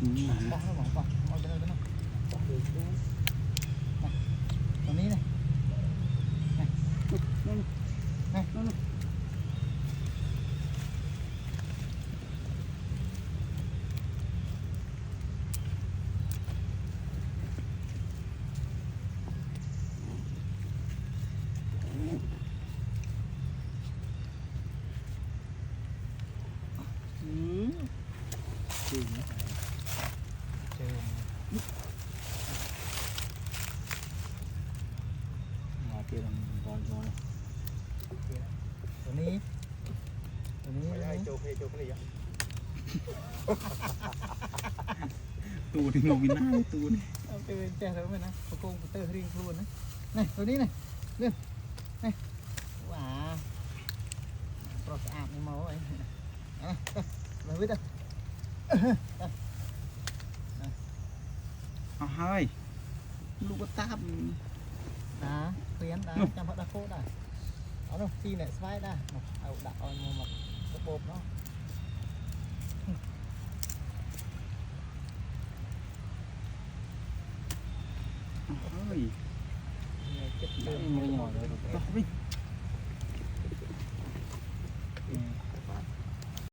bọc nó bọc bọc bên đây bọc đượcตัวนี้này này kia làm con rồiตัวนี้ไม่ได้โจเพนี่อ่ะตูนี่งงกินหน้าตูนี่เอาไปแจกแล้วไหมนะโกงเตอร์เรียงครูนะนี่ตัวนี้นี่เรื่องนี่ว้าโปรสอาบในหม้อไอ้มาวิทย์อ่ะเอาให้ลูกก็ตามđá khuyến đá chăm phát đá khô đá ở đâu chi này slide đáเอาđặt ở một mặt cái bột nó ơi chết đây mới nhỏ rồi